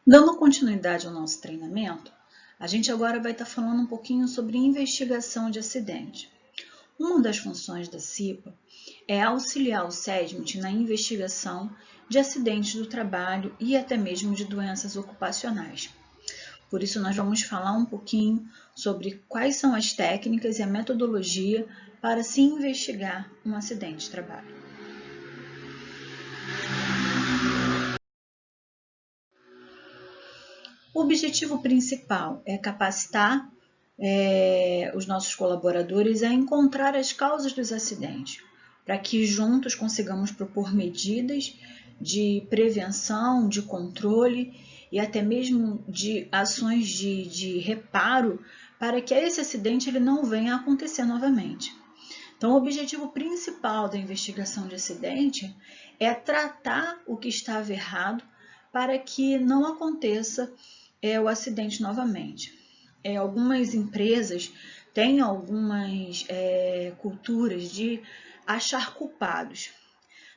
Dando continuidade ao nosso treinamento, a gente agora vai estar falando um pouquinho sobre investigação de acidente. Uma das funções da CIPA é auxiliar o SESMIT na investigação de acidentes do trabalho e até mesmo de doenças ocupacionais. Por isso, nós vamos falar um pouquinho sobre quais são as técnicas e a metodologia para se investigar um acidente de trabalho. O objetivo principal é capacitar os nossos colaboradores a encontrar as causas dos acidentes, para que juntos consigamos propor medidas de prevenção, de controle e até mesmo de ações de reparo para que esse acidente ele não venha a acontecer novamente. Então, o objetivo principal da investigação de acidente é tratar o que estava errado para que não aconteça o acidente novamente. Algumas empresas têm algumas culturas de achar culpados.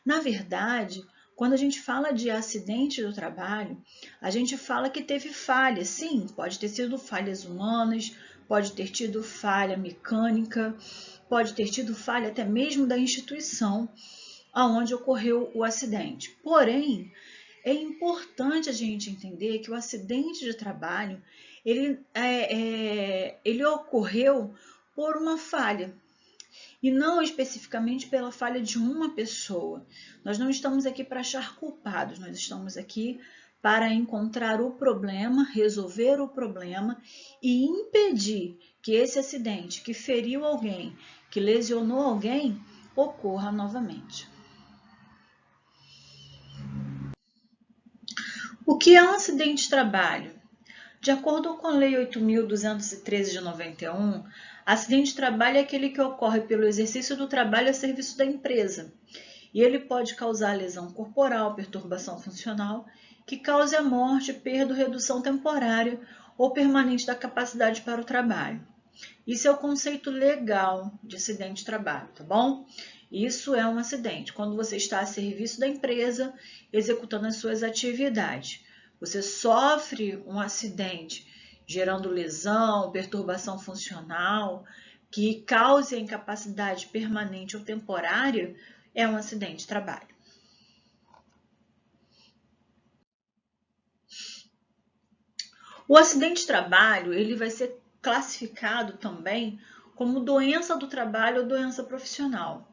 Na verdade, quando a gente fala de acidente do trabalho, a gente fala que teve falhas. Sim, pode ter sido falhas humanas, pode ter tido falha mecânica, pode ter tido falha até mesmo da instituição aonde ocorreu o acidente. Porém, é importante a gente entender que o acidente de trabalho ele ocorreu por uma falha e não especificamente pela falha de uma pessoa. Nós não estamos aqui para achar culpados, nós estamos aqui para encontrar o problema, resolver o problema e impedir que esse acidente que feriu alguém, que lesionou alguém, ocorra novamente. O que é um acidente de trabalho? De acordo com a Lei 8.213 de 91, acidente de trabalho é aquele que ocorre pelo exercício do trabalho a serviço da empresa. E ele pode causar lesão corporal, perturbação funcional, que cause a morte, perda ou redução temporária ou permanente da capacidade para o trabalho. Isso é o conceito legal de acidente de trabalho, tá bom? Isso é um acidente, quando você está a serviço da empresa, executando as suas atividades. Você sofre um acidente, gerando lesão, perturbação funcional, que cause a incapacidade permanente ou temporária, é um acidente de trabalho. O acidente de trabalho, ele vai ser classificado também como doença do trabalho ou doença profissional.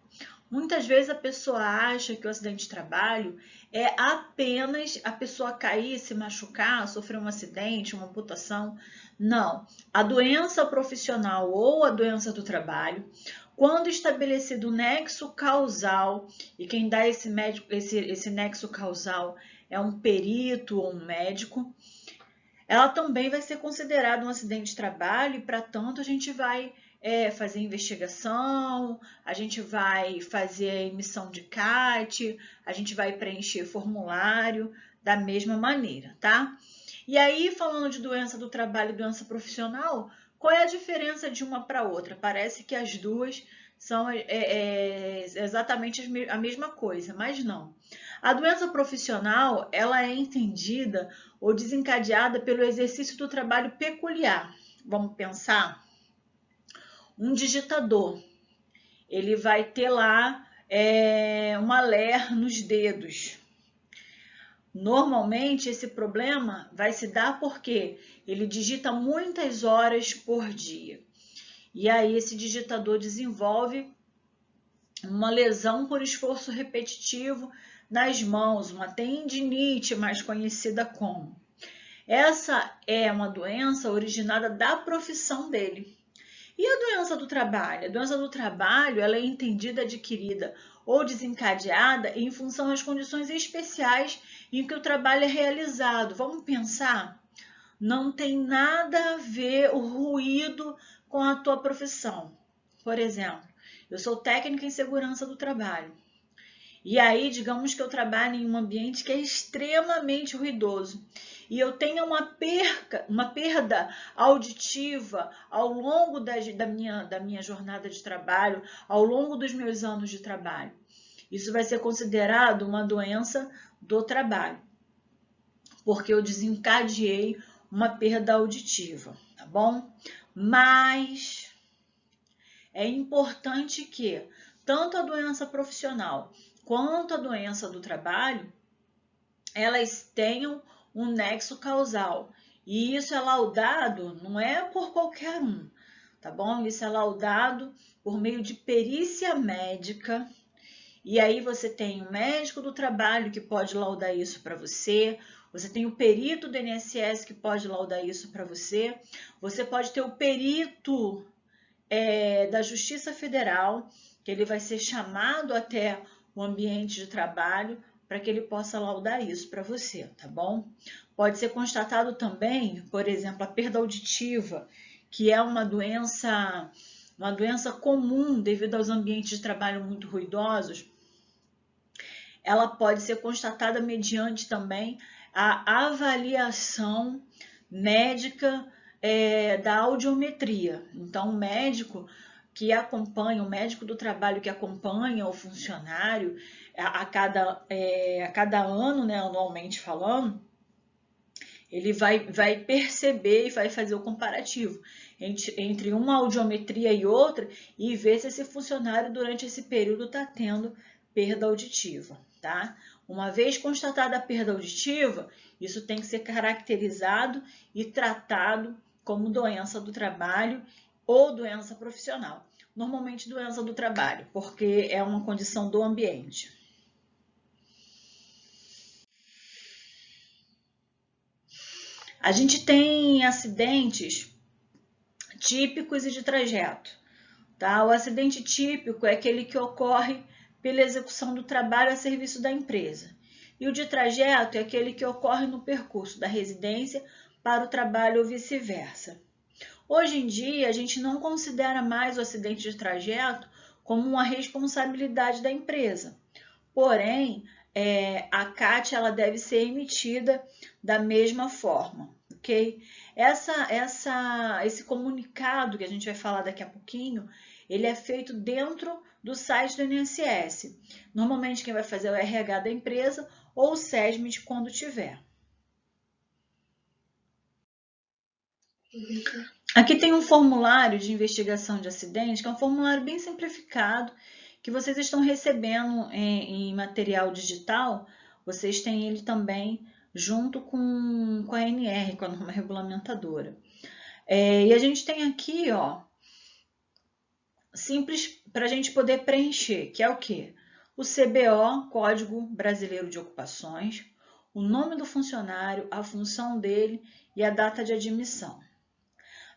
Muitas vezes a pessoa acha que o acidente de trabalho é apenas a pessoa cair, se machucar, sofrer um acidente, uma amputação. Não. A doença profissional ou a doença do trabalho, quando estabelecido o nexo causal, e quem dá esse nexo causal é um perito ou um médico, ela também vai ser considerada um acidente de trabalho e, para tanto, a gente vai fazer investigação, a gente vai fazer a emissão de CAT, a gente vai preencher formulário da mesma maneira, tá? E aí, falando de doença do trabalho e doença profissional, qual é a diferença de uma para outra? Parece que as duas são exatamente a mesma coisa, mas não. A doença profissional, ela é entendida ou desencadeada pelo exercício do trabalho peculiar. Vamos pensar? Um digitador, ele vai ter lá uma ler nos dedos. Normalmente, esse problema vai se dar porque ele digita muitas horas por dia. E aí, esse digitador desenvolve uma lesão por esforço repetitivo nas mãos, uma tendinite, mais conhecida como. Essa é uma doença originada da profissão dele. E a doença do trabalho? A doença do trabalho ela é entendida, adquirida ou desencadeada em função das condições especiais em que o trabalho é realizado. Vamos pensar? Não tem nada a ver o ruído com a tua profissão. Por exemplo, eu sou técnica em segurança do trabalho. E aí, digamos que eu trabalho em um ambiente que é extremamente ruidoso e eu tenho uma perda auditiva ao longo da minha jornada de trabalho, ao longo dos meus anos de trabalho. Isso vai ser considerado uma doença do trabalho. porque eu desencadeei uma perda auditiva, tá bom? Mas é importante que tanto a doença profissional quanto a doença do trabalho, elas tenham um nexo causal. E isso é laudado, não é por qualquer um, tá bom? Isso é laudado por meio de perícia médica. E aí você tem o médico do trabalho que pode laudar isso para você, você tem o perito do INSS que pode laudar isso para você, você pode ter o perito da Justiça Federal, que ele vai ser chamado até o ambiente de trabalho para que ele possa laudar isso para você, tá bom? Pode ser constatado também, por exemplo, a perda auditiva, que é uma doença comum devido aos ambientes de trabalho muito ruidosos. Ela pode ser constatada mediante também a avaliação médica da audiometria. Então, o médico que acompanha, o médico do trabalho que acompanha o funcionário a cada ano, né, anualmente falando, ele vai perceber e vai fazer o comparativo entre uma audiometria e outra e ver se esse funcionário durante esse período está tendo perda auditiva, tá? Uma vez constatada a perda auditiva, isso tem que ser caracterizado e tratado como doença do trabalho ou doença profissional. Normalmente doença do trabalho, porque é uma condição do ambiente. A gente tem acidentes típicos e de trajeto, tá? O acidente típico é aquele que ocorre pela execução do trabalho a serviço da empresa. E o de trajeto é aquele que ocorre no percurso da residência para o trabalho ou vice-versa. Hoje em dia, a gente não considera mais o acidente de trajeto como uma responsabilidade da empresa. Porém, a CAT ela deve ser emitida da mesma forma, ok? Esse comunicado que a gente vai falar daqui a pouquinho, ele é feito dentro do site do INSS. Normalmente quem vai fazer é o RH da empresa ou o SESMIT quando tiver. Aqui tem um formulário de investigação de acidente, que é um formulário bem simplificado, que vocês estão recebendo em material digital, vocês têm ele também junto com a ANR, com a norma regulamentadora. E a gente tem aqui, ó, simples para a gente poder preencher, que é o quê? O CBO, Código Brasileiro de Ocupações, o nome do funcionário, a função dele e a data de admissão.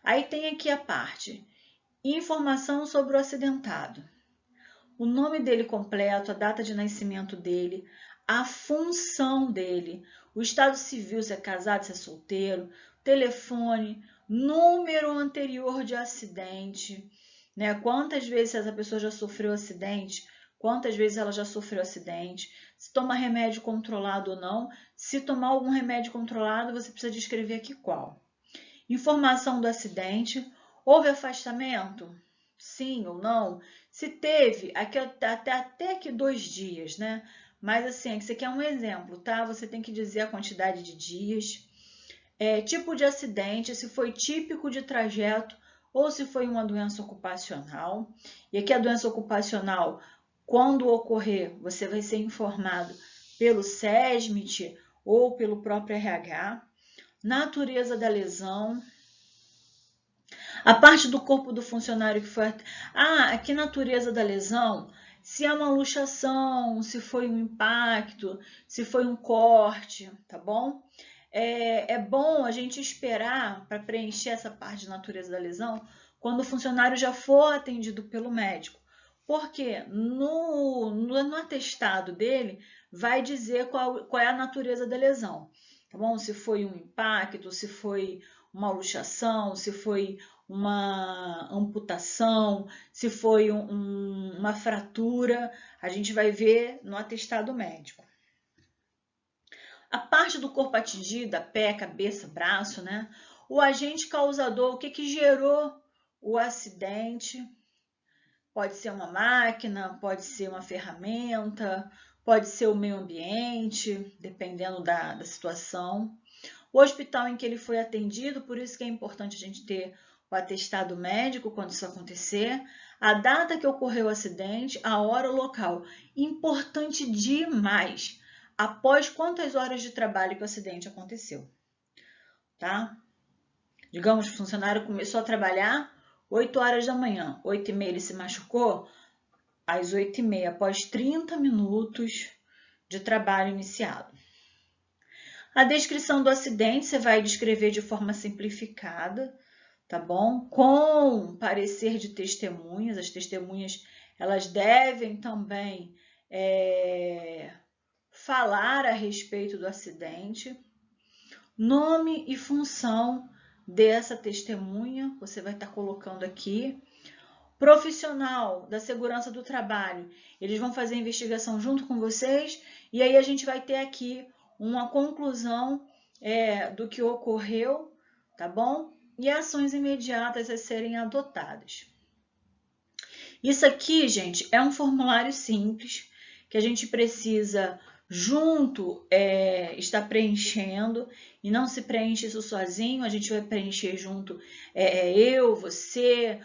Aí tem aqui a parte, informação sobre o acidentado. O nome dele completo, a data de nascimento dele, a função dele, o estado civil, se é casado, se é solteiro, telefone, número anterior de acidente, né? Quantas vezes essa pessoa já sofreu acidente, quantas vezes ela já sofreu acidente, se toma remédio controlado ou não. Se tomar algum remédio controlado, você precisa descrever aqui qual. Informação do acidente, houve afastamento? Sim ou não? Se teve, aqui até aqui 2 dias, né? Mas assim, isso aqui é um exemplo, tá? Você tem que dizer a quantidade de dias. Tipo de acidente, se foi típico de trajeto ou se foi uma doença ocupacional. E aqui a doença ocupacional, quando ocorrer, você vai ser informado pelo SESMIT ou pelo próprio RH. Natureza da lesão, a parte do corpo do funcionário que foi... que natureza da lesão, se é uma luxação, se foi um impacto, se foi um corte, tá bom? É bom a gente esperar para preencher essa parte de natureza da lesão quando o funcionário já for atendido pelo médico. Porque no atestado dele vai dizer qual é a natureza da lesão. Tá bom? Se foi um impacto, se foi uma luxação, se foi uma amputação, se foi uma fratura, a gente vai ver no atestado médico. A parte do corpo atingida, pé, cabeça, braço, né? O agente causador, o que gerou o acidente? Pode ser uma máquina, pode ser uma ferramenta, pode ser o meio ambiente, dependendo da situação. O hospital em que ele foi atendido, por isso que é importante a gente ter o atestado médico quando isso acontecer, a data que ocorreu o acidente, a hora, o local. Importante demais. Após quantas horas de trabalho que o acidente aconteceu, tá? Digamos que o funcionário começou a trabalhar 8 horas da manhã, 8h30 ele se machucou, às 8h30, após 30 minutos de trabalho iniciado. A descrição do acidente você vai descrever de forma simplificada, tá bom? Com parecer de testemunhas. As testemunhas, elas devem também falar a respeito do acidente. Nome e função dessa testemunha, você vai estar colocando aqui. Profissional da segurança do trabalho, eles vão fazer a investigação junto com vocês e aí a gente vai ter aqui uma conclusão do que ocorreu, tá bom? E ações imediatas a serem adotadas. Isso aqui, gente, é um formulário simples que a gente precisa junto estar preenchendo e não se preenche isso sozinho, a gente vai preencher junto eu, você,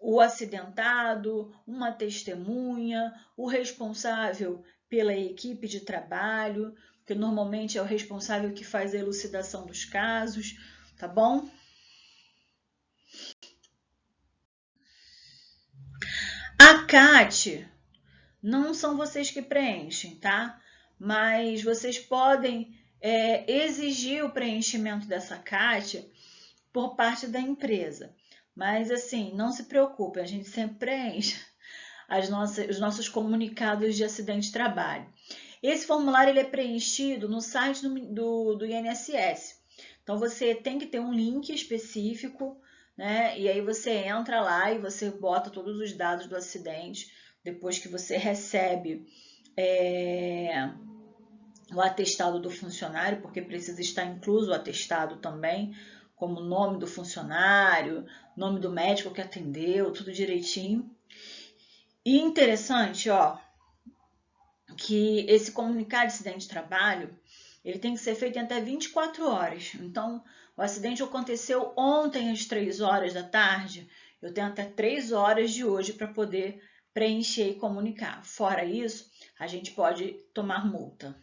o acidentado, uma testemunha, o responsável pela equipe de trabalho, que normalmente é o responsável que faz a elucidação dos casos, tá bom? A CAT não são vocês que preenchem, tá? Mas vocês podem exigir o preenchimento dessa CAT por parte da empresa. Mas assim, não se preocupe, a gente sempre preenche os nossos comunicados de acidente de trabalho. Esse formulário ele é preenchido no site do INSS. Então, você tem que ter um link específico, né? E aí você entra lá e você bota todos os dados do acidente. Depois que você recebe o atestado do funcionário, porque precisa estar incluso o atestado também, como o nome do funcionário, nome do médico que atendeu, tudo direitinho. E interessante, ó, que esse comunicado de acidente de trabalho, ele tem que ser feito em até 24 horas. Então, o acidente aconteceu ontem às 3 horas da tarde, eu tenho até 3 horas de hoje para poder preencher e comunicar. Fora isso, a gente pode tomar multa.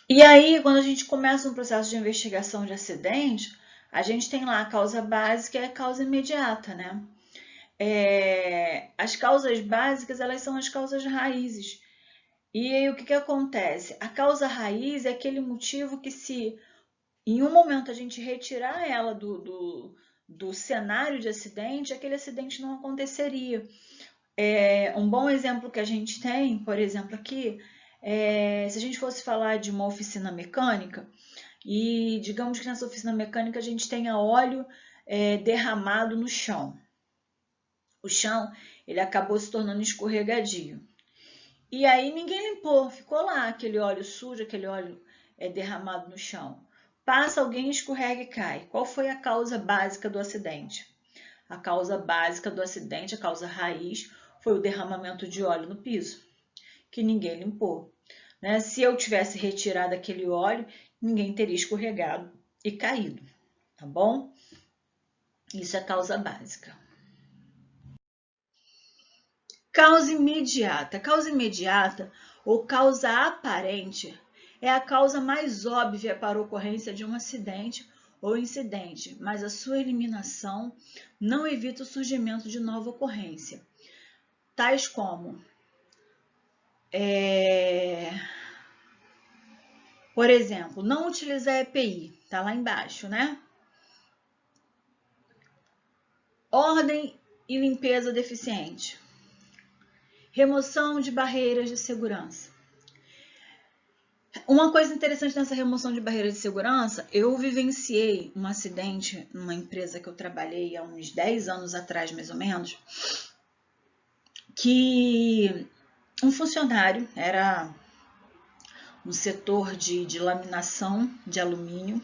E aí, quando a gente começa um processo de investigação de acidente, a gente tem lá a causa básica e a causa imediata, né? As causas básicas, elas são as causas raízes. E aí, o que acontece? A causa raiz é aquele motivo que, se em um momento a gente retirar ela do cenário de acidente, aquele acidente não aconteceria. Um bom exemplo que a gente tem, por exemplo, aqui, se a gente fosse falar de uma oficina mecânica, e digamos que nessa oficina mecânica a gente tenha óleo derramado no chão. O chão, ele acabou se tornando escorregadio. E aí ninguém limpou, ficou lá aquele óleo sujo, aquele óleo derramado no chão. Passa alguém, escorrega e cai. Qual foi a causa básica do acidente? A causa básica do acidente, a causa raiz, foi o derramamento de óleo no piso, que ninguém limpou. Né? Se eu tivesse retirado aquele óleo, ninguém teria escorregado e caído, tá bom? Isso é a causa básica. Causa imediata. Causa imediata ou causa aparente é a causa mais óbvia para a ocorrência de um acidente ou incidente, mas a sua eliminação não evita o surgimento de nova ocorrência, tais como por exemplo, não utilizar EPI, tá lá embaixo, né? Ordem e limpeza deficiente. Remoção de barreiras de segurança. Uma coisa interessante nessa remoção de barreiras de segurança, eu vivenciei um acidente numa empresa que eu trabalhei há uns 10 anos atrás, mais ou menos, que um funcionário, era um setor de laminação de alumínio,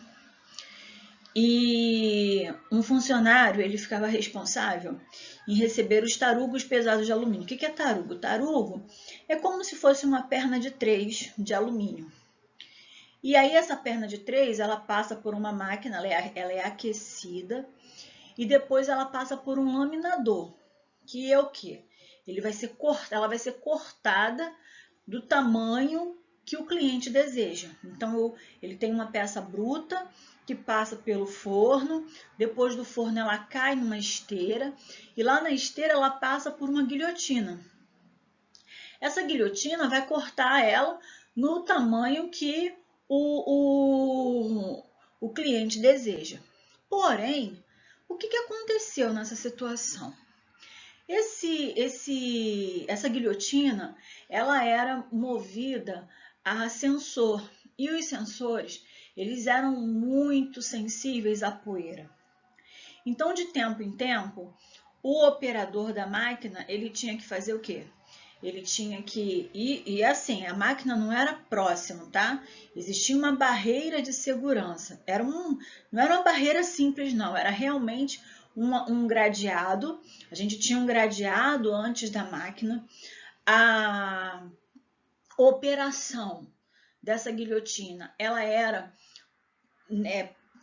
e um funcionário ele ficava responsável em receber os tarugos pesados de alumínio. O que é tarugo? Tarugo é como se fosse uma perna de 3 de alumínio. E aí essa perna de 3 ela passa por uma máquina, ela é aquecida, e depois ela passa por um laminador, que é o quê? Ela vai ser cortada do tamanho que o cliente deseja. Então, ele tem uma peça bruta que passa pelo forno, depois do forno ela cai numa esteira, e lá na esteira ela passa por uma guilhotina. Essa guilhotina vai cortar ela no tamanho que o cliente deseja. Porém, o que aconteceu nessa situação? Essa guilhotina, ela era movida a sensor, e os sensores, eles eram muito sensíveis à poeira. Então, de tempo em tempo, o operador da máquina, ele tinha que fazer o quê? Ele tinha que ir, e assim, a máquina não era próximo, tá? Existia uma barreira de segurança. Não era uma barreira simples, não, era realmente um gradeado. A gente tinha um gradeado antes da máquina. A operação dessa guilhotina, ela era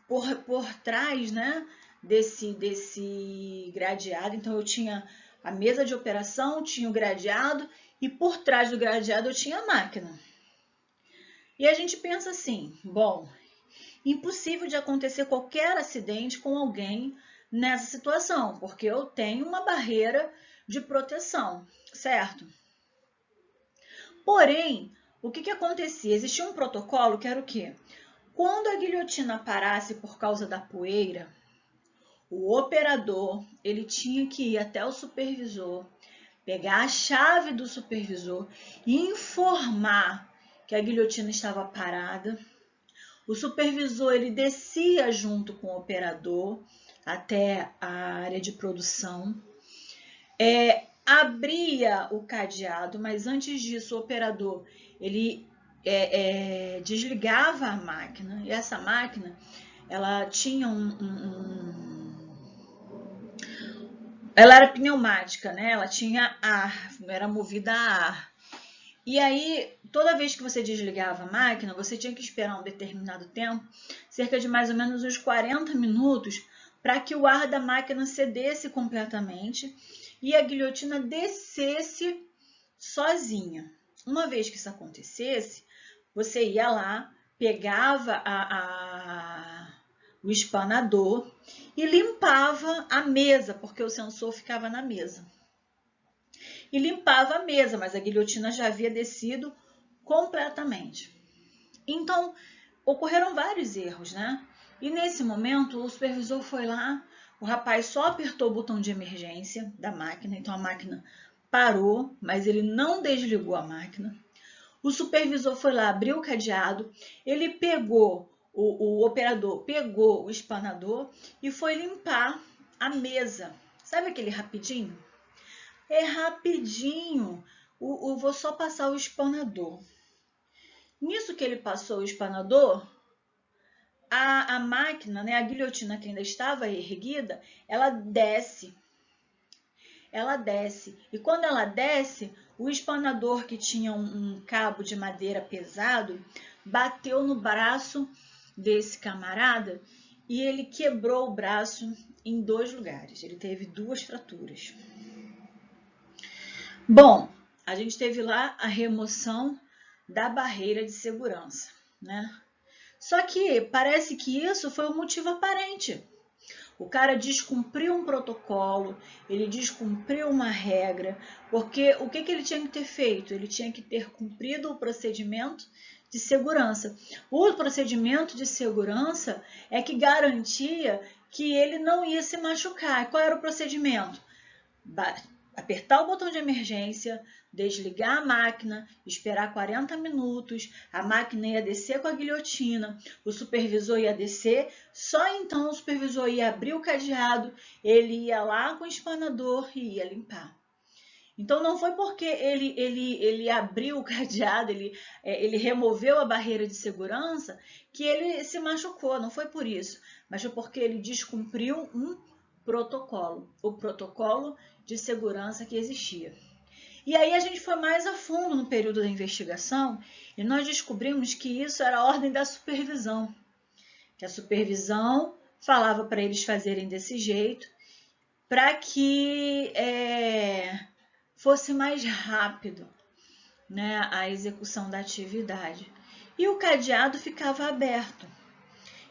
por trás, né, desse gradeado. Então, eu tinha a mesa de operação, tinha o gradeado, e por trás do gradeado eu tinha a máquina. E a gente pensa assim, bom, impossível de acontecer qualquer acidente com alguém nessa situação, porque eu tenho uma barreira de proteção, certo? Porém, o que acontecia? Existia um protocolo que era o quê? Quando a guilhotina parasse por causa da poeira, o operador ele tinha que ir até o supervisor, pegar a chave do supervisor e informar que a guilhotina estava parada. O supervisor ele descia junto com o operador até a área de produção, abria o cadeado, mas antes disso o operador ele desligava a máquina, e essa máquina ela tinha ela era pneumática, né? Ela tinha ar, era movida a ar. E aí, toda vez que você desligava a máquina, você tinha que esperar um determinado tempo, cerca de mais ou menos uns 40 minutos, para que o ar da máquina cedesse completamente e a guilhotina descesse sozinha. Uma vez que isso acontecesse, você ia lá, pegava o espanador e limpava a mesa, porque o sensor ficava na mesa. E limpava a mesa, mas a guilhotina já havia descido completamente. Então, ocorreram vários erros, né? E nesse momento, o supervisor foi lá, o rapaz só apertou o botão de emergência da máquina, então a máquina parou, mas ele não desligou a máquina. O supervisor foi lá, abriu o cadeado, ele pegou, o operador pegou o espanador e foi limpar a mesa. Sabe aquele rapidinho? É rapidinho. Vou só passar o espanador. Nisso que ele passou o espanador, a máquina, né, a guilhotina que ainda estava erguida, ela desce. Ela desce. E quando ela desce, o espanador, que tinha um cabo de madeira pesado, bateu no braço desse camarada e ele quebrou o braço em 2 lugares. Ele teve 2 fraturas. Bom, a gente teve lá a remoção da barreira de segurança, né? Só que parece que isso foi um motivo aparente. O cara descumpriu um protocolo, ele descumpriu uma regra, porque o que ele tinha que ter feito? Ele tinha que ter cumprido o procedimento de segurança. O procedimento de segurança é que garantia que ele não ia se machucar. Qual era o procedimento? Apertar o botão de emergência, desligar a máquina, esperar 40 minutos, a máquina ia descer com a guilhotina, o supervisor ia descer, só então o supervisor ia abrir o cadeado, ele ia lá com o espanador e ia limpar. Então, não foi porque ele abriu o cadeado, ele removeu a barreira de segurança, que ele se machucou, não foi por isso, mas foi porque ele descumpriu um protocolo, o protocolo de segurança que existia. E aí a gente foi mais a fundo no período da investigação e nós descobrimos que isso era a ordem da supervisão, que a supervisão falava para eles fazerem desse jeito, para que fosse mais rápido, né, a execução da atividade. E o cadeado ficava aberto.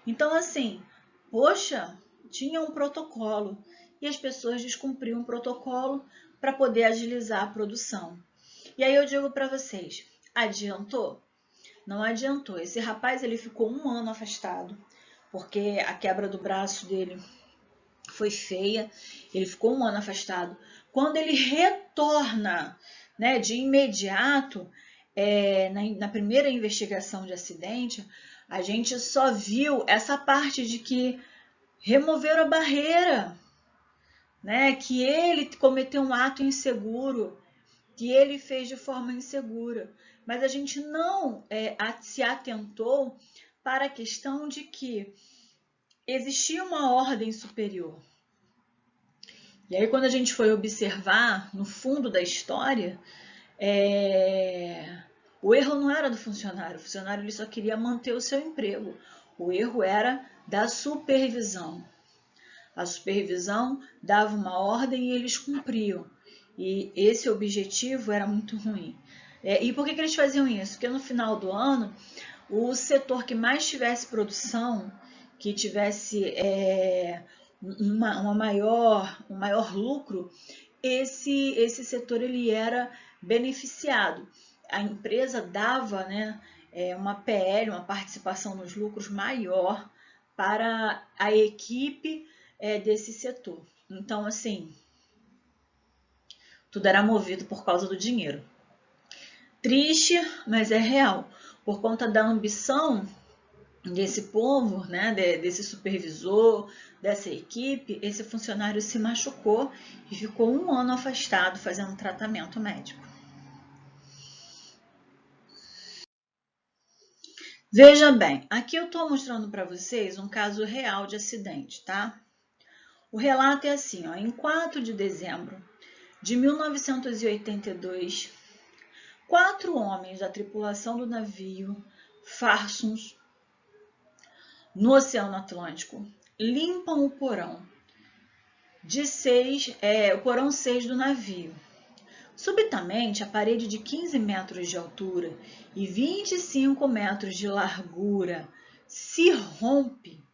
Então, assim, poxa, tinha um protocolo e as pessoas descumpriam o protocolo para poder agilizar a produção. E aí eu digo para vocês, adiantou? Não adiantou. Esse rapaz ele ficou 1 ano afastado, porque a quebra do braço dele foi feia, ele ficou 1 ano afastado. Quando ele retorna, né, de imediato, na primeira investigação de acidente, a gente só viu essa parte de que removeram a barreira, né, que ele cometeu um ato inseguro, que ele fez de forma insegura. Mas a gente não se atentou para a questão de que existia uma ordem superior. E aí, quando a gente foi observar no fundo da história, o erro não era do funcionário. O funcionário ele só queria manter o seu emprego. O erro era da supervisão. A supervisão dava uma ordem e eles cumpriam. E esse objetivo era muito ruim. E por que eles faziam isso? Porque no final do ano, o setor que mais tivesse produção, que tivesse um maior lucro, esse setor ele era beneficiado. A empresa dava, né, uma PL, uma participação nos lucros maior para a equipe desse setor. Então, assim, tudo era movido por causa do dinheiro. Triste, mas é real. Por conta da ambição desse povo, né, desse supervisor, dessa equipe, esse funcionário se machucou e ficou 1 ano afastado fazendo tratamento médico. Veja bem, aqui eu estou mostrando para vocês um caso real de acidente, tá? O relato é assim, ó, em 4 de dezembro de 1982, 4 homens da tripulação do navio Farsons, no Oceano Atlântico, limpam o porão o porão 6 do navio. Subitamente, a parede de 15 metros de altura e 25 metros de largura se rompe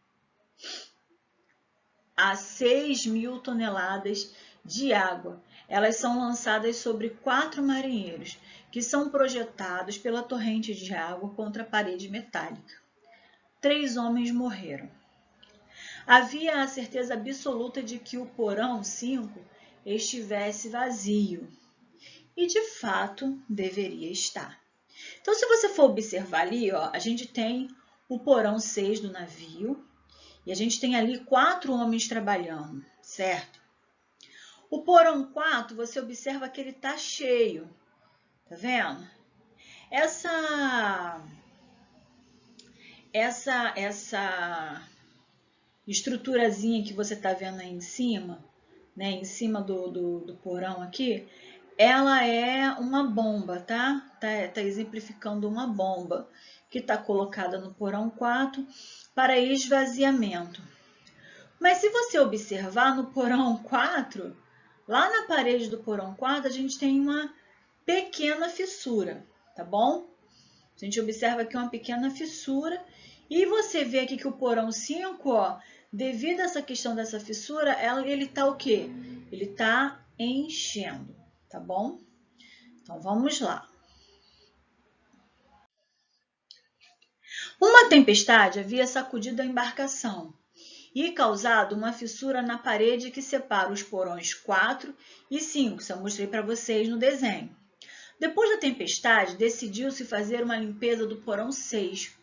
a 6.000 toneladas de água. Elas são lançadas sobre 4 marinheiros, que são projetados pela torrente de água contra a parede metálica. 3 homens morreram. Havia a certeza absoluta de que o porão 5 estivesse vazio. E, de fato, deveria estar. Então, se você for observar ali, ó, a gente tem o porão 6 do navio e a gente tem ali 4 homens trabalhando, certo? O porão 4, você observa que ele está cheio, tá vendo? Essa estruturazinha que você está vendo aí em cima, né, em cima do porão aqui, ela é uma bomba, tá? Tá exemplificando uma bomba que está colocada no porão 4 para esvaziamento. Mas se você observar no porão 4, lá na parede do porão 4, a gente tem uma pequena fissura, tá bom? A gente observa aqui uma pequena fissura e você vê aqui que o porão 5, ó, devido a essa questão dessa fissura, ele está o quê? Ele está enchendo, tá bom? Então, vamos lá. Uma tempestade havia sacudido a embarcação e causado uma fissura na parede que separa os porões 4 e 5, que eu mostrei para vocês no desenho. Depois da tempestade, decidiu-se fazer uma limpeza do porão 6.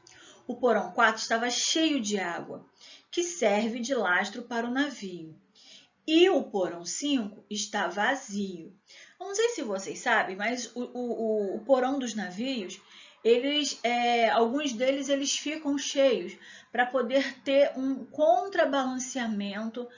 O porão 4 estava cheio de água, que serve de lastro para o navio. E o porão 5 está vazio. Eu não sei se vocês sabem, mas o porão dos navios, alguns deles eles ficam cheios para poder ter um contrabalanceamento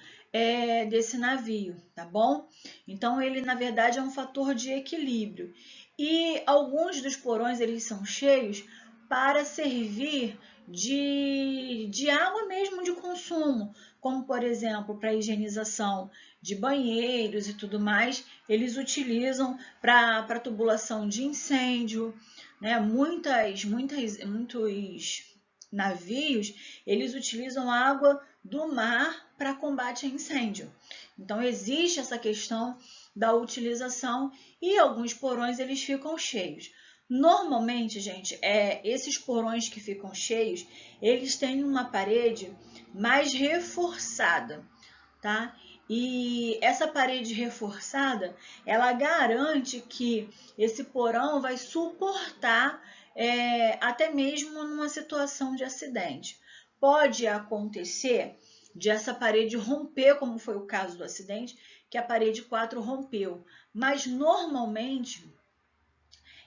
desse navio, tá bom? Então ele na verdade é um fator de equilíbrio. E alguns dos porões eles são cheios para servir de água mesmo de consumo, como por exemplo para higienização de banheiros e tudo mais, eles utilizam para tubulação de incêndio, né? Muitos navios, eles utilizam água do mar para combate a incêndio. Então existe essa questão da utilização e alguns porões eles ficam cheios. Normalmente, gente, esses porões que ficam cheios, eles têm uma parede mais reforçada, tá? E essa parede reforçada, ela garante que esse porão vai suportar até mesmo numa situação de acidente. Pode acontecer de essa parede romper, como foi o caso do acidente, que a parede 4 rompeu, mas normalmente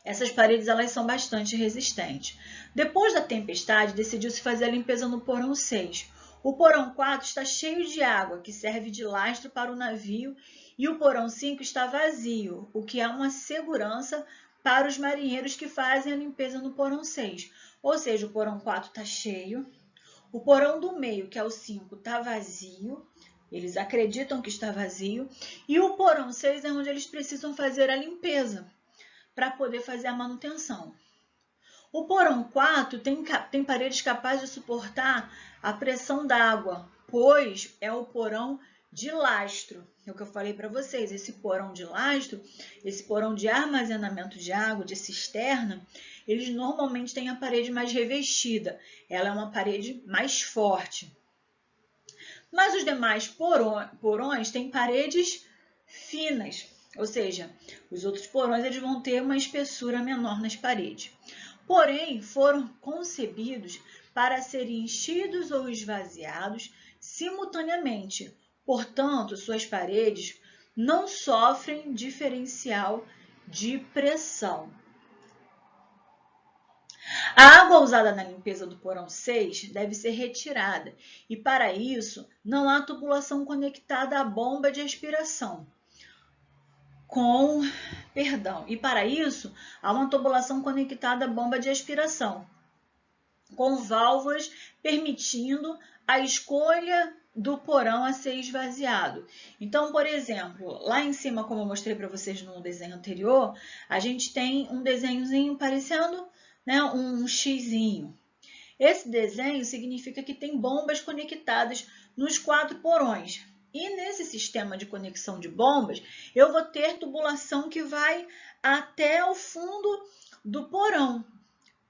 essas paredes elas são bastante resistentes. Depois da tempestade, decidiu-se fazer a limpeza no porão 6. O porão 4 está cheio de água, que serve de lastro para o navio, e o porão 5 está vazio, o que é uma segurança para os marinheiros que fazem a limpeza no porão 6. Ou seja, o porão 4 está cheio, o porão do meio, que é o 5, está vazio, eles acreditam que está vazio, e o porão 6 é onde eles precisam fazer a limpeza para poder fazer a manutenção. O porão 4 tem paredes capazes de suportar a pressão d'água, pois é o porão de lastro. É o que eu falei para vocês, esse porão de lastro, esse porão de armazenamento de água, de cisterna, eles normalmente têm a parede mais revestida, ela é uma parede mais forte. Mas os demais porões têm paredes finas, ou seja, os outros porões eles vão ter uma espessura menor nas paredes. Porém, foram concebidos para serem enchidos ou esvaziados simultaneamente. Portanto, suas paredes não sofrem diferencial de pressão. A água usada na limpeza do porão 6 deve ser retirada e, para isso, não há tubulação conectada à bomba de aspiração. E para isso, há uma tubulação conectada à bomba de aspiração, com válvulas permitindo a escolha do porão a ser esvaziado. Então, por exemplo, lá em cima, como eu mostrei para vocês no desenho anterior, a gente tem um desenhozinho parecendo, né, um xizinho. Esse desenho significa que tem bombas conectadas nos 4 porões. E nesse sistema de conexão de bombas, eu vou ter tubulação que vai até o fundo do porão.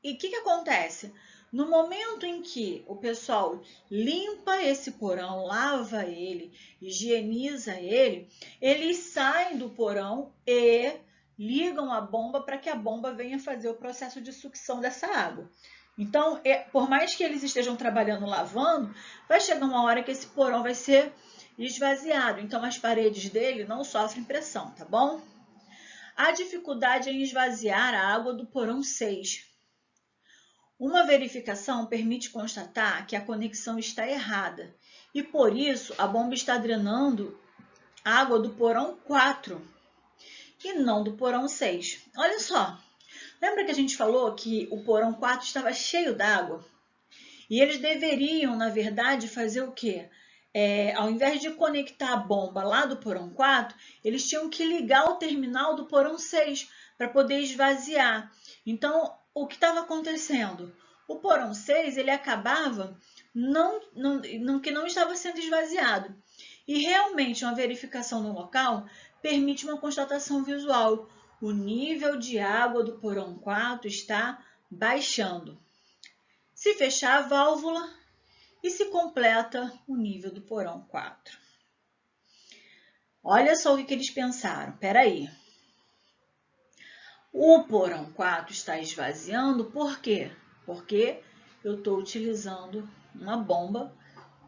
E o que acontece? No momento em que o pessoal limpa esse porão, lava ele, higieniza ele, eles saem do porão e ligam a bomba para que a bomba venha fazer o processo de sucção dessa água. Então, por mais que eles estejam trabalhando lavando, vai chegar uma hora que esse porão vai ser esvaziado. Então, as paredes dele não sofrem pressão, tá bom? A dificuldade em esvaziar a água do porão 6. Uma verificação permite constatar que a conexão está errada e, por isso, a bomba está drenando água do porão 4 e não do porão 6. Olha só, lembra que a gente falou que o porão 4 estava cheio d'água? E eles deveriam, na verdade, fazer o quê? Ao invés de conectar a bomba lá do porão 4, eles tinham que ligar o terminal do porão 6 para poder esvaziar. Então, o que estava acontecendo? O porão 6 ele acabava que não estava sendo esvaziado. E realmente uma verificação no local permite uma constatação visual. O nível de água do porão 4 está baixando. Se fechar a válvula e se completa o nível do porão 4. Olha só o que eles pensaram. Espera aí. O porão 4 está esvaziando, por quê? Porque eu estou utilizando uma bomba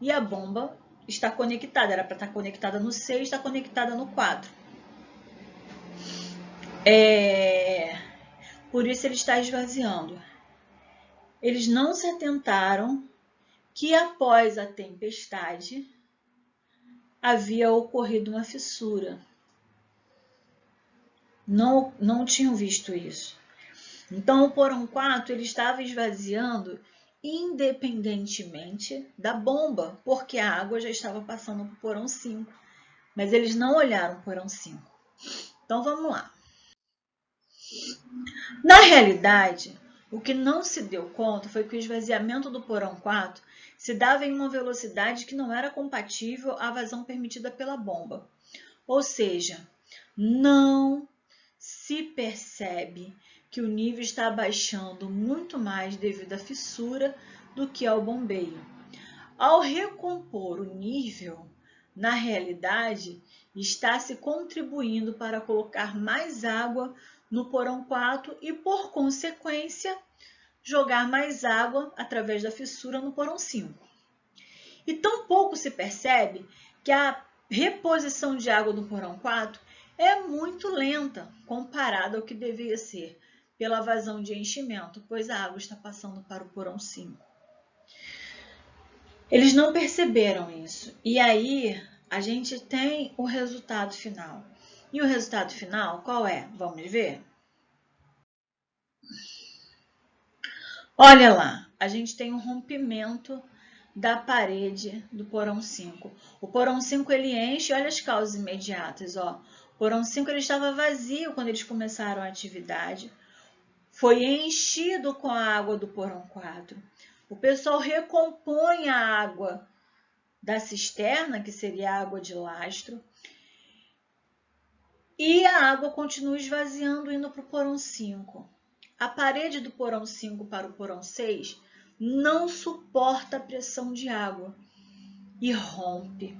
e a bomba está conectada. Era para estar conectada no 6, está conectada no 4. Por isso ele está esvaziando. Eles não se atentaram que após a tempestade havia ocorrido uma fissura. Não tinham visto isso. Então o porão 4 ele estava esvaziando independentemente da bomba, porque a água já estava passando para o porão 5. Mas eles não olharam o porão 5. Então vamos lá. Na realidade, o que não se deu conta foi que o esvaziamento do porão 4 se dava em uma velocidade que não era compatível à vazão permitida pela bomba. Ou seja, não se percebe que o nível está baixando muito mais devido à fissura do que ao bombeio. Ao recompor o nível, na realidade, está se contribuindo para colocar mais água no porão 4 e, por consequência, jogar mais água através da fissura no porão 5. E tampouco se percebe que a reposição de água no porão 4 é muito lenta comparada ao que deveria ser pela vazão de enchimento, pois a água está passando para o porão 5. Eles não perceberam isso. E aí a gente tem o resultado final. E o resultado final qual é? Vamos ver? Olha lá, a gente tem um rompimento da parede do porão 5. O porão 5 ele enche, olha as causas imediatas, ó. O porão 5 ele estava vazio quando eles começaram a atividade. Foi enchido com a água do porão 4. O pessoal recompõe a água da cisterna, que seria a água de lastro, e a água continua esvaziando indo para o porão 5. A parede do porão 5 para o porão 6 não suporta a pressão de água e rompe.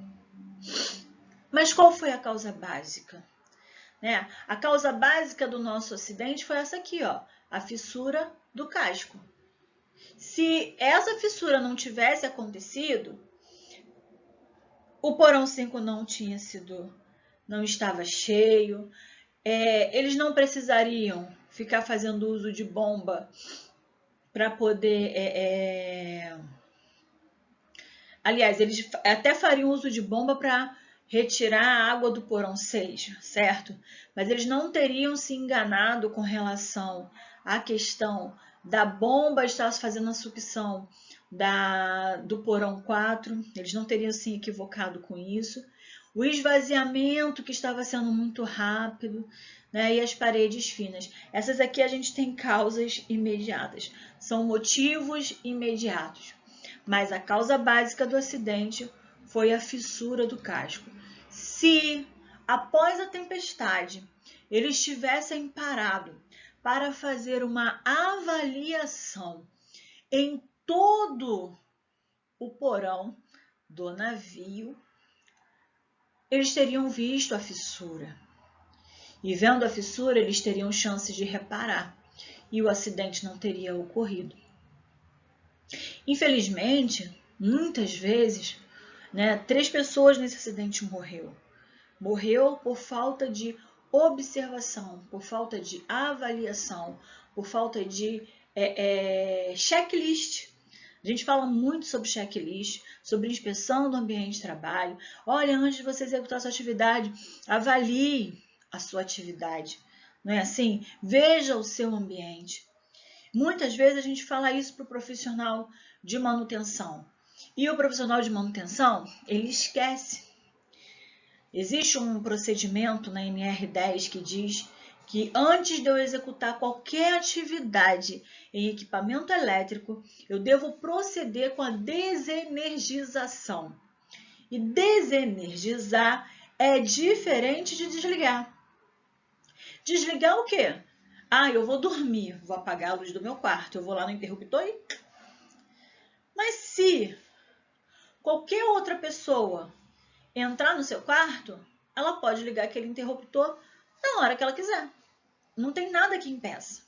Mas qual foi a causa básica? A causa básica do nosso acidente foi essa aqui, ó, a fissura do casco. Se essa fissura não tivesse acontecido, o porão 5 não estava cheio, eles não precisariam ficar fazendo uso de bomba para poder... Aliás, eles até fariam uso de bomba para retirar a água do porão 6, certo? Mas eles não teriam se enganado com relação à questão da bomba estar fazendo a sucção do porão 4, eles não teriam se equivocado com isso. O esvaziamento que estava sendo muito rápido, né, e as paredes finas. Essas aqui a gente tem causas imediatas, são motivos imediatos. Mas a causa básica do acidente foi a fissura do casco. Se, após a tempestade, eles tivessem parado para fazer uma avaliação em todo o porão do navio, eles teriam visto a fissura. E vendo a fissura, eles teriam chance de reparar e o acidente não teria ocorrido. Infelizmente, muitas vezes, 3 pessoas nesse acidente morreu por falta de observação, por falta de avaliação, por falta de checklist. A gente fala muito sobre checklist, sobre inspeção do ambiente de trabalho. Olha, antes de você executar a sua atividade, avalie a sua atividade. Não é assim? Veja o seu ambiente. Muitas vezes a gente fala isso para o profissional de manutenção. E o profissional de manutenção, ele esquece. Existe um procedimento na NR10 que diz que antes de eu executar qualquer atividade em equipamento elétrico, eu devo proceder com a desenergização. E desenergizar é diferente de desligar. Desligar o quê? Eu vou dormir, vou apagar a luz do meu quarto, eu vou lá no interruptor e... Mas se qualquer outra pessoa entrar no seu quarto, ela pode ligar aquele interruptor na hora que ela quiser. Não tem nada que impeça.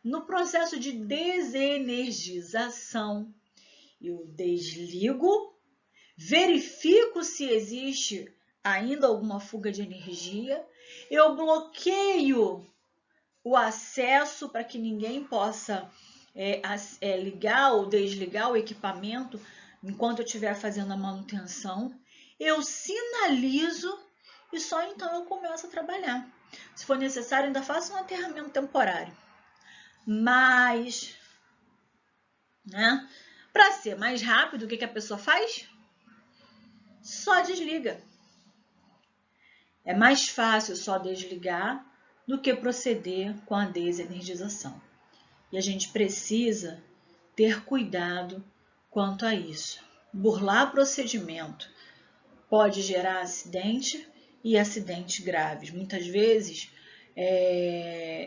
No processo de desenergização, eu desligo, verifico se existe ainda alguma fuga de energia, eu bloqueio o acesso para que ninguém possa ligar ou desligar o equipamento enquanto eu estiver fazendo a manutenção, eu sinalizo e só então eu começo a trabalhar. Se for necessário, ainda faço um aterramento temporário. Mas, né, para ser mais rápido, o que a pessoa faz? Só desliga. É mais fácil só desligar do que proceder com a desenergização. E a gente precisa ter cuidado quanto a isso. Burlar procedimento pode gerar acidente e acidentes graves. Muitas vezes,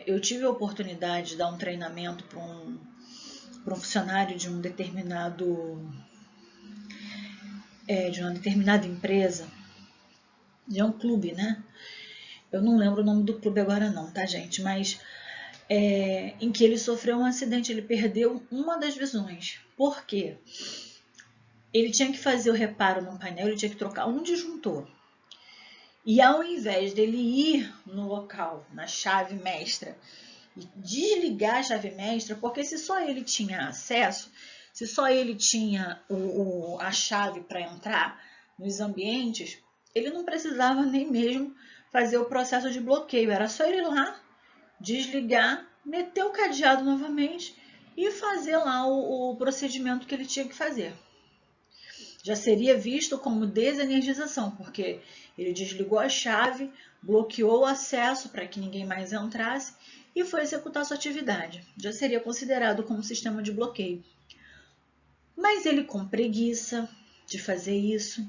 eu tive a oportunidade de dar um treinamento para um funcionário de uma determinada empresa, de um clube, né? Eu não lembro o nome do clube agora não, tá, gente? Mas em que ele sofreu um acidente, ele perdeu uma das visões. Por quê? Ele tinha que fazer o reparo no painel, ele tinha que trocar um disjuntor. E ao invés dele ir no local, na chave mestra, e desligar a chave mestra, porque se só ele tinha acesso, se só ele tinha a chave para entrar nos ambientes, ele não precisava nem mesmo fazer o processo de bloqueio, era só ele ir lá, desligar, meter o cadeado novamente e fazer lá o procedimento que ele tinha que fazer. Já seria visto como desenergização, porque ele desligou a chave, bloqueou o acesso para que ninguém mais entrasse e foi executar sua atividade. Já seria considerado como sistema de bloqueio. Mas ele com preguiça de fazer isso,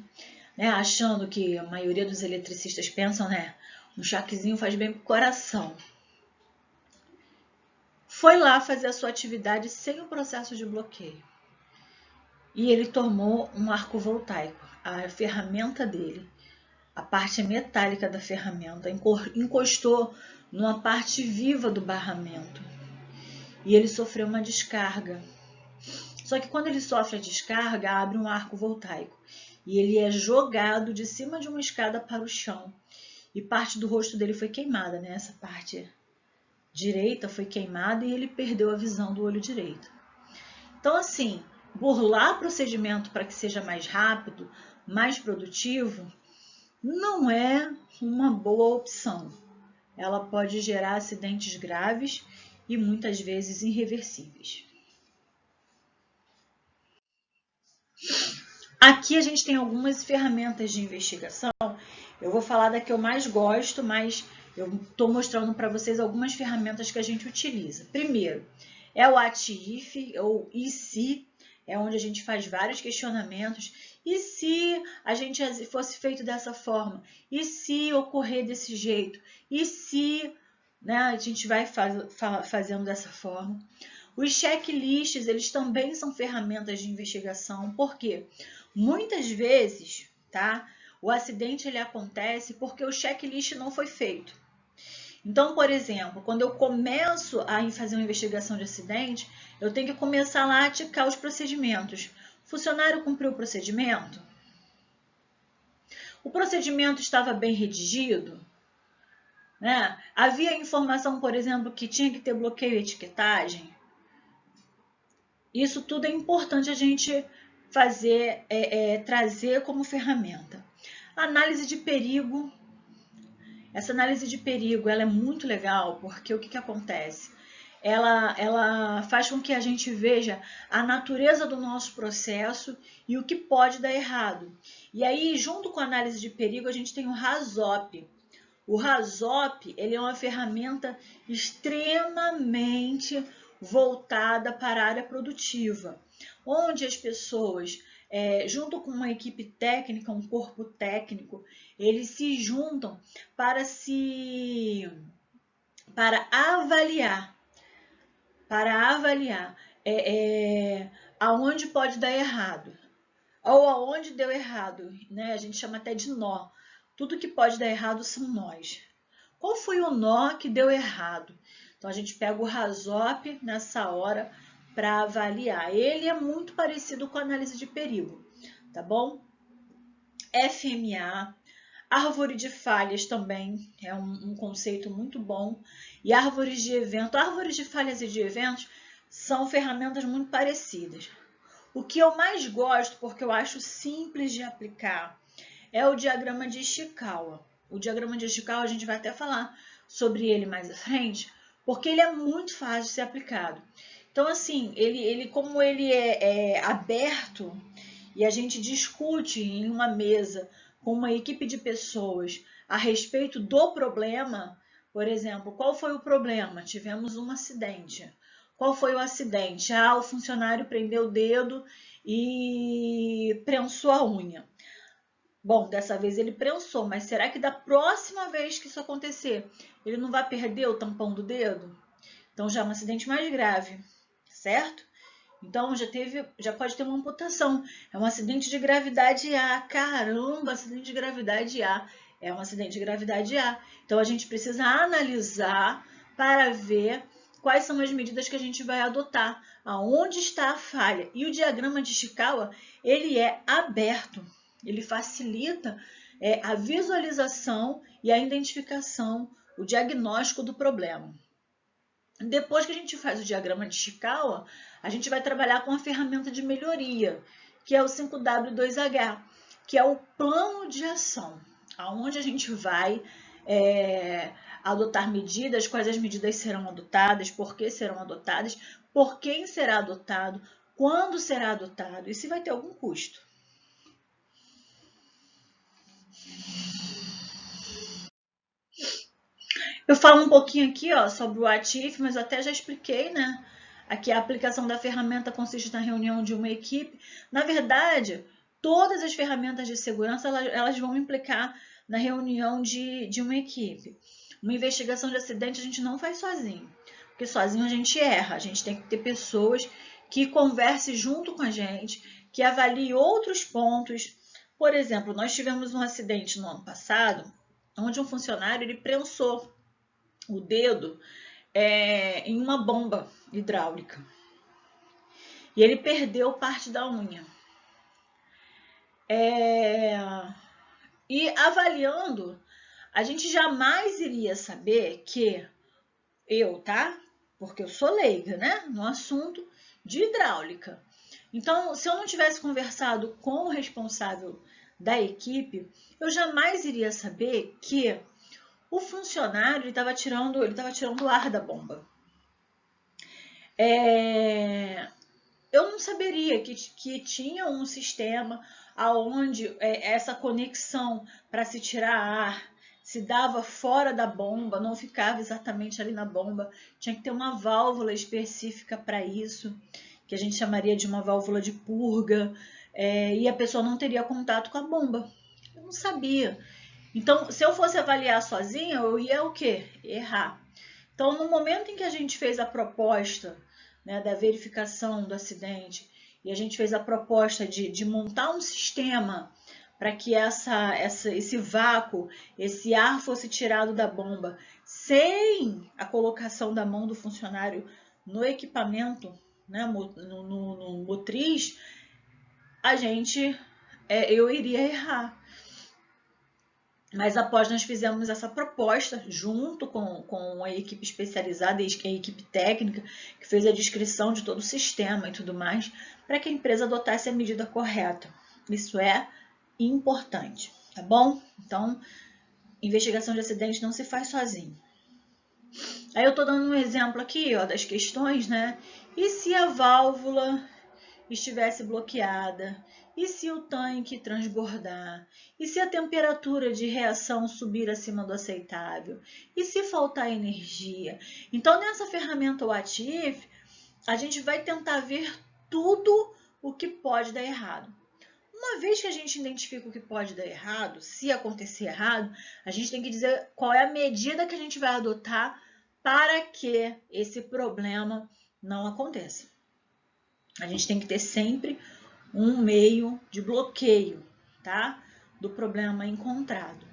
né, achando que a maioria dos eletricistas pensam, né, um choquezinho faz bem para o coração. Foi lá fazer a sua atividade sem o processo de bloqueio. E ele tomou um arco voltaico, a ferramenta dele, a parte metálica da ferramenta, encostou numa parte viva do barramento. E ele sofreu uma descarga. Só que quando ele sofre a descarga, abre um arco voltaico. E ele é jogado de cima de uma escada para o chão. E parte do rosto dele foi queimada, né? Essa parte direita foi queimada e ele perdeu a visão do olho direito. Então, assim, burlar procedimento para que seja mais rápido, mais produtivo, não é uma boa opção. Ela pode gerar acidentes graves e muitas vezes irreversíveis. Aqui a gente tem algumas ferramentas de investigação. Eu vou falar da que eu mais gosto, mas eu estou mostrando para vocês algumas ferramentas que a gente utiliza. Primeiro, é o ATIF ou IC, é onde a gente faz vários questionamentos. E se a gente fosse feito dessa forma? E se ocorrer desse jeito? E se, né, a gente vai fazendo dessa forma? Os checklists, eles também são ferramentas de investigação. Por quê? Muitas vezes, tá, o acidente ele acontece porque o checklist não foi feito. Então, por exemplo, quando eu começo a fazer uma investigação de acidente, eu tenho que começar lá a ticar os procedimentos. O funcionário cumpriu o procedimento? O procedimento estava bem redigido? Né? Havia informação, por exemplo, que tinha que ter bloqueio e etiquetagem? Isso tudo é importante a gente fazer, trazer como ferramenta. Análise de perigo. Essa análise de perigo ela é muito legal, porque o que acontece? Ela faz com que a gente veja a natureza do nosso processo e o que pode dar errado. E aí, junto com a análise de perigo, a gente tem o RASOP. O RASOP ele é uma ferramenta extremamente voltada para a área produtiva, onde as pessoas, junto com uma equipe técnica, um corpo técnico, eles se juntam para avaliar aonde pode dar errado, ou aonde deu errado, né? A gente chama até de nó. Tudo que pode dar errado são nós. Qual foi o nó que deu errado? Então, a gente pega o RASOP nessa hora para avaliar. Ele é muito parecido com a análise de perigo, tá bom? FMA, Árvore de falhas também é um conceito muito bom. E árvores de evento. Árvores de falhas e de eventos são ferramentas muito parecidas. O que eu mais gosto, porque eu acho simples de aplicar, é o diagrama de Ishikawa. O diagrama de Ishikawa a gente vai até falar sobre ele mais à frente, porque ele é muito fácil de ser aplicado. Então, assim, como ele é aberto e a gente discute em uma mesa com uma equipe de pessoas a respeito do problema, por exemplo, qual foi o problema? Tivemos um acidente. Qual foi o acidente? Ah, o funcionário prendeu o dedo e prensou a unha. Bom, dessa vez ele prensou, mas será que da próxima vez que isso acontecer, ele não vai perder o tampão do dedo? Então já é um acidente mais grave, certo? Então já pode ter uma amputação. É um acidente de gravidade A. Caramba, acidente de gravidade A. É um acidente de gravidade A. Então a gente precisa analisar para ver quais são as medidas que a gente vai adotar, aonde está a falha. E o diagrama de Ishikawa, ele é aberto. Ele facilita a visualização e a identificação, o diagnóstico do problema. Depois que a gente faz o diagrama de Ishikawa, a gente vai trabalhar com a ferramenta de melhoria, que é o 5W2H, que é o plano de ação, aonde a gente vai adotar medidas, quais as medidas serão adotadas, por que serão adotadas, por quem será adotado, quando será adotado e se vai ter algum custo. Eu falo um pouquinho aqui sobre o ATIF, mas eu até já expliquei, né? Aqui a aplicação da ferramenta consiste na reunião de uma equipe. Na verdade, todas as ferramentas de segurança elas vão implicar na reunião de uma equipe. Uma investigação de acidente a gente não faz sozinho, porque sozinho a gente erra. A gente tem que ter pessoas que conversem junto com a gente, que avaliem outros pontos. Por exemplo, nós tivemos um acidente no ano passado, onde um funcionário ele prensou o dedo em uma bomba hidráulica. E ele perdeu parte da unha. E avaliando, a gente jamais iria saber que tá? Porque eu sou leiga, né? No assunto de hidráulica. Então, se eu não tivesse conversado com o responsável da equipe, eu jamais iria saber que o funcionário estava tirando o ar da bomba. Eu não saberia que tinha um sistema onde essa conexão para se tirar ar se dava fora da bomba, não ficava exatamente ali na bomba. Tinha que ter uma válvula específica para isso, que a gente chamaria de uma válvula de purga, e a pessoa não teria contato com a bomba. Eu não sabia. Então, se eu fosse avaliar sozinha, eu ia o quê? Errar. Então, no momento em que a gente fez a proposta, né, da verificação do acidente, e a gente fez a proposta de montar um sistema para que esse vácuo, esse ar fosse tirado da bomba, sem a colocação da mão do funcionário no equipamento, né, no motriz, eu iria errar. Mas após nós fizemos essa proposta, junto com a equipe especializada e a equipe técnica, que fez a descrição de todo o sistema e tudo mais, para que a empresa adotasse a medida correta. Isso é importante, tá bom? Então, investigação de acidente não se faz sozinho. Aí eu estou dando um exemplo aqui das questões, né? E se a válvula estivesse bloqueada? E se o tanque transbordar? E se a temperatura de reação subir acima do aceitável? E se faltar energia? Então, nessa ferramenta WATIF, a gente vai tentar ver tudo o que pode dar errado. Uma vez que a gente identifica o que pode dar errado, se acontecer errado, a gente tem que dizer qual é a medida que a gente vai adotar para que esse problema não aconteça. A gente tem que ter sempre um meio de bloqueio, tá? Do problema encontrado.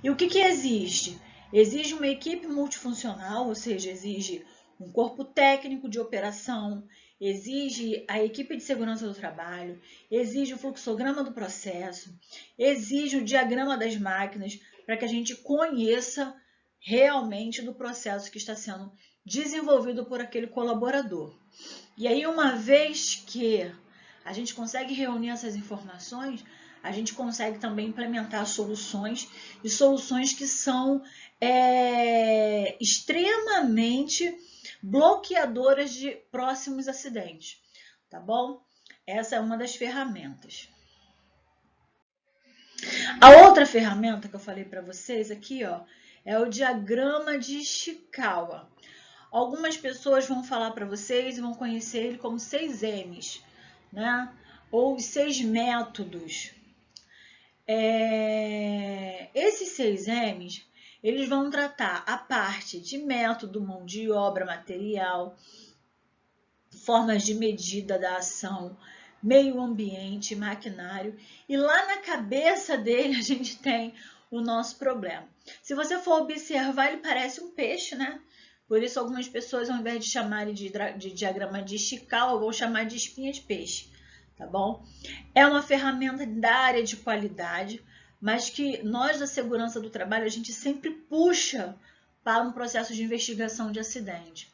E o que exige? Exige uma equipe multifuncional, ou seja, exige um corpo técnico de operação, exige a equipe de segurança do trabalho, exige o fluxograma do processo, exige o diagrama das máquinas, para que a gente conheça realmente do processo que está sendo desenvolvido por aquele colaborador. E aí, uma vez que a gente consegue reunir essas informações, a gente consegue também implementar soluções, e soluções que são extremamente bloqueadoras de próximos acidentes, tá bom? Essa é uma das ferramentas. A outra ferramenta que eu falei para vocês aqui, ó, é o diagrama de Ishikawa. Algumas pessoas vão falar para vocês e vão conhecer ele como 6 M's, né? Ou 6 métodos. Esses 6 M's, eles vão tratar a parte de método, mão de obra, material, formas de medida da ação, meio ambiente, maquinário, e lá na cabeça dele a gente tem o nosso problema. Se você for observar, ele parece um peixe, né? Por isso algumas pessoas, ao invés de chamarem de diagrama de Ishikawa, vão chamar de espinha de peixe, tá bom? É uma ferramenta da área de qualidade, mas que nós da segurança do trabalho, a gente sempre puxa para um processo de investigação de acidente,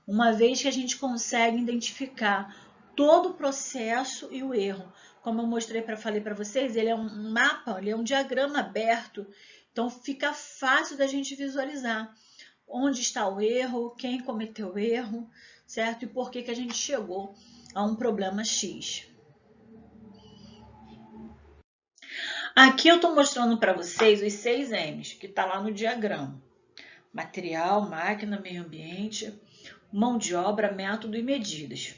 uma vez que a gente consegue identificar todo o processo e o erro. Como eu falei para vocês, ele é um mapa, ele é um diagrama aberto, então fica fácil da gente visualizar onde está o erro, quem cometeu o erro, certo? E por que a gente chegou a um problema X. Aqui eu estou mostrando para vocês os 6 M's, que está lá no diagrama. Material, máquina, meio ambiente, mão de obra, método e medidas.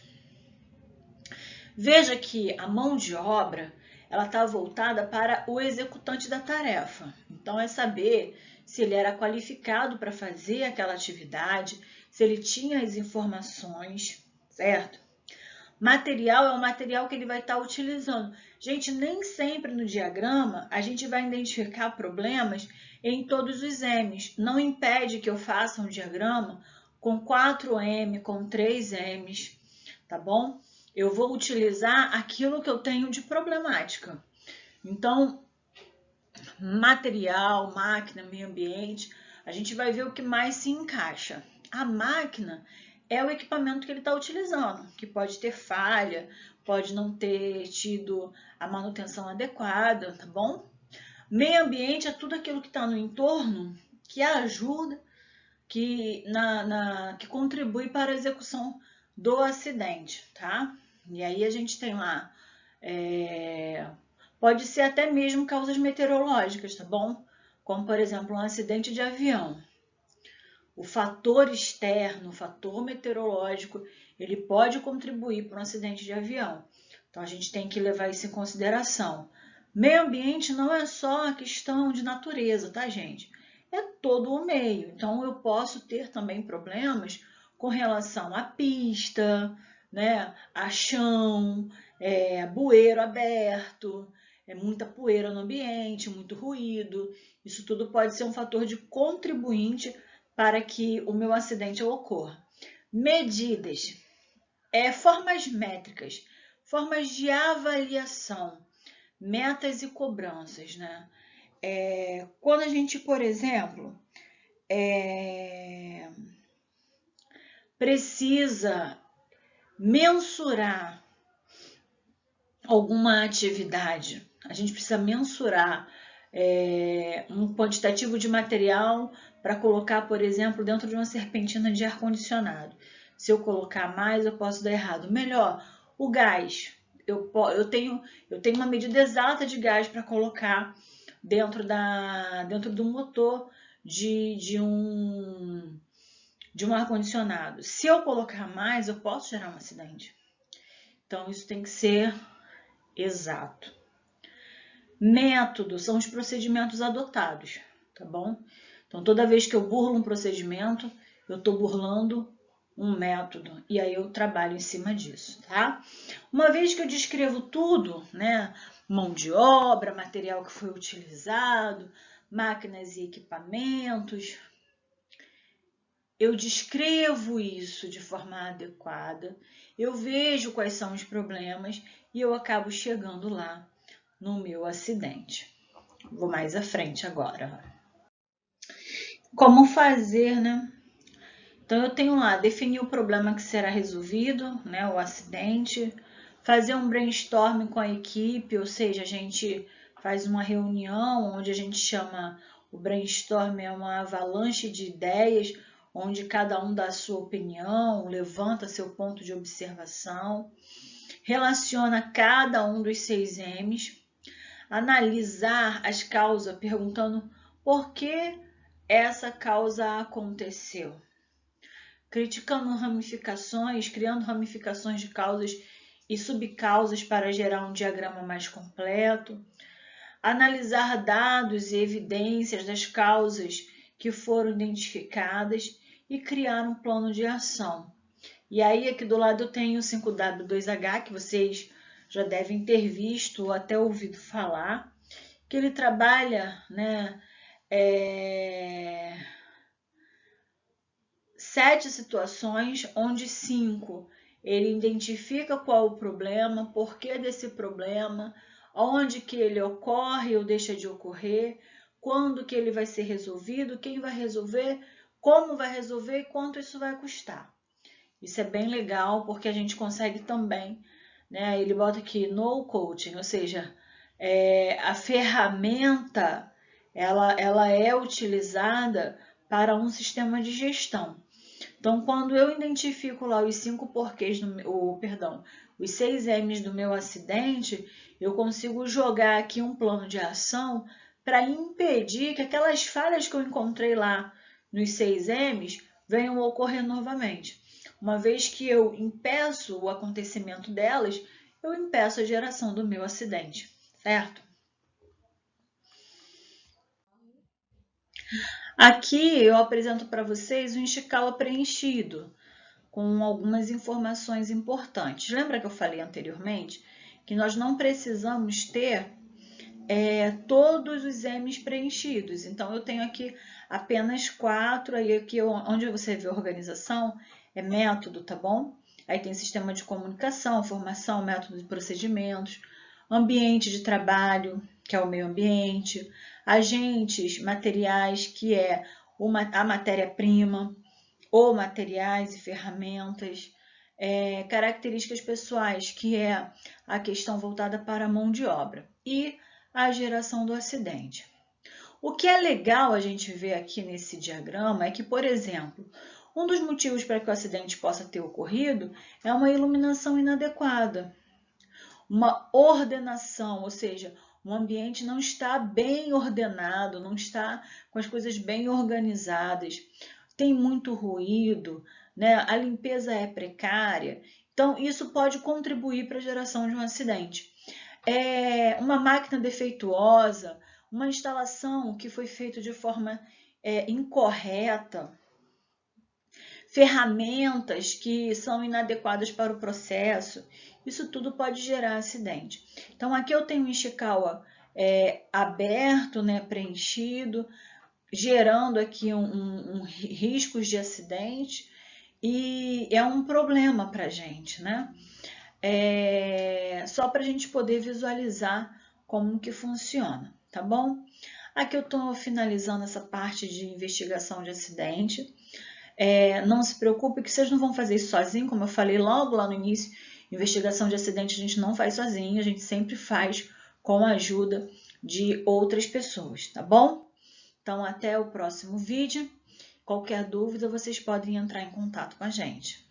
Veja que a mão de obra, ela está voltada para o executante da tarefa. Então, é saber se ele era qualificado para fazer aquela atividade, se ele tinha as informações, certo? Material é o material que ele vai estar utilizando. Gente, nem sempre no diagrama a gente vai identificar problemas em todos os M's. Não impede que eu faça um diagrama com 4M, com 3M's, tá bom? Eu vou utilizar aquilo que eu tenho de problemática. Então, material, máquina, meio ambiente, a gente vai ver o que mais se encaixa. A máquina é o equipamento que ele está utilizando, que pode ter falha, pode não ter tido a manutenção adequada, tá bom? Meio ambiente é tudo aquilo que está no entorno que ajuda, que contribui para a execução do acidente, tá? E aí a gente tem lá, pode ser até mesmo causas meteorológicas, tá bom? Como, por exemplo, um acidente de avião. O fator externo, o fator meteorológico, ele pode contribuir para um acidente de avião. Então, a gente tem que levar isso em consideração. Meio ambiente não é só a questão de natureza, tá, gente? É todo o meio. Então, eu posso ter também problemas com relação à pista, né, a chão, bueiro aberto, muita poeira no ambiente, muito ruído. Isso tudo pode ser um fator de contribuinte para que o meu acidente ocorra. Medidas, formas métricas, formas de avaliação, metas e cobranças, né? Quando a gente, por exemplo, precisa mensurar alguma atividade, a gente precisa mensurar um quantitativo de material para colocar, por exemplo, dentro de uma serpentina de ar-condicionado. Se eu colocar mais, eu posso dar errado. Melhor, o gás. Eu tenho uma medida exata de gás para colocar dentro do motor de um ar-condicionado. Se eu colocar mais, eu posso gerar um acidente. Então, isso tem que ser exato. Método são os procedimentos adotados, tá bom? Então, toda vez que eu burlo um procedimento, eu estou burlando um método, e aí eu trabalho em cima disso, tá? Uma vez que eu descrevo tudo, né? Mão de obra, material que foi utilizado, máquinas e equipamentos, eu descrevo isso de forma adequada, eu vejo quais são os problemas e eu acabo chegando lá no meu acidente. Vou mais à frente agora. Como fazer, né? Então, eu tenho lá, definir o problema que será resolvido, né, o acidente, fazer um brainstorming com a equipe, ou seja, a gente faz uma reunião onde a gente chama, o brainstorming é uma avalanche de ideias, onde cada um dá a sua opinião, levanta seu ponto de observação, relaciona cada um dos 6 M's, analisar as causas, perguntando por que essa causa aconteceu, criticando ramificações, criando ramificações de causas e subcausas para gerar um diagrama mais completo, analisar dados e evidências das causas que foram identificadas e criar um plano de ação. E aí aqui do lado eu tenho o 5W2H, que vocês já devem ter visto ou até ouvido falar, que ele trabalha, né, 7 situações, onde 5 ele identifica qual o problema, por que desse problema, onde que ele ocorre ou deixa de ocorrer, quando que ele vai ser resolvido, quem vai resolver, como vai resolver e quanto isso vai custar. Isso é bem legal porque a gente consegue também, né? Ele bota aqui no coaching, ou seja, a ferramenta ela é utilizada para um sistema de gestão. Então, quando eu identifico lá os 5 porquês, os 6 M's do meu acidente, eu consigo jogar aqui um plano de ação para impedir que aquelas falhas que eu encontrei lá nos 6 M's venham a ocorrer novamente. Uma vez que eu impeço o acontecimento delas, eu impeço a geração do meu acidente, certo? Aqui eu apresento para vocês um Ishikawa preenchido, com algumas informações importantes. Lembra que eu falei anteriormente que nós não precisamos ter todos os M's preenchidos. Então, eu tenho aqui apenas 4, aí aqui onde você vê organização, é método, tá bom? Aí tem sistema de comunicação, formação, método de procedimentos, ambiente de trabalho, que é o meio ambiente, agentes materiais, que é a matéria-prima, ou materiais e ferramentas, características pessoais, que é a questão voltada para a mão de obra, e a geração do acidente. O que é legal a gente ver aqui nesse diagrama é que, por exemplo, um dos motivos para que o acidente possa ter ocorrido é uma iluminação inadequada, uma ordenação, ou seja, o ambiente não está bem ordenado, não está com as coisas bem organizadas, tem muito ruído, né? A limpeza é precária, então isso pode contribuir para a geração de um acidente. Uma máquina defeituosa, uma instalação que foi feita de forma incorreta, ferramentas que são inadequadas para o processo, isso tudo pode gerar acidente. Então, aqui eu tenho um Ishikawa aberto, né, preenchido, gerando aqui riscos de acidente, e é um problema para a gente, né? Só para a gente poder visualizar como que funciona, tá bom? Aqui eu estou finalizando essa parte de investigação de acidente. Não se preocupe que vocês não vão fazer isso sozinho, como eu falei logo lá no início, investigação de acidente a gente não faz sozinho, a gente sempre faz com a ajuda de outras pessoas, tá bom? Então, até o próximo vídeo. Qualquer dúvida, vocês podem entrar em contato com a gente.